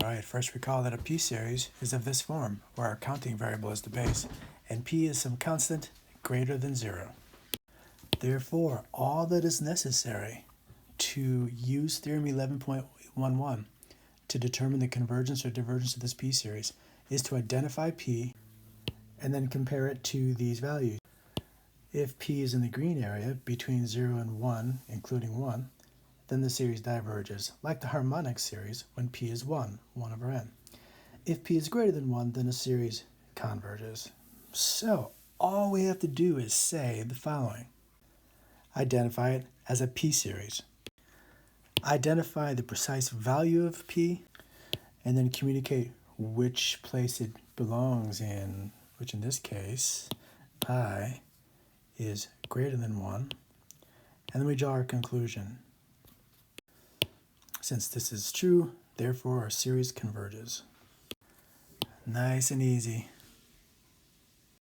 Alright, first recall that a p-series is of this form, where our counting variable is the base, and p is some constant greater than 0. Therefore, all that is necessary to use Theorem 11.11 to determine the convergence or divergence of this p-series is to identify p and then compare it to these values. If p is in the green area between 0 and 1, including 1, then the series diverges, like the harmonic series when p is 1 over n. If p is greater than 1, then a series converges. So, all we have to do is say the following. Identify it as a p-series. Identify the precise value of p, and then communicate which place it belongs in, which in this case, I is greater than 1, and then we draw our conclusion. Since this is true, therefore our series converges. Nice and easy.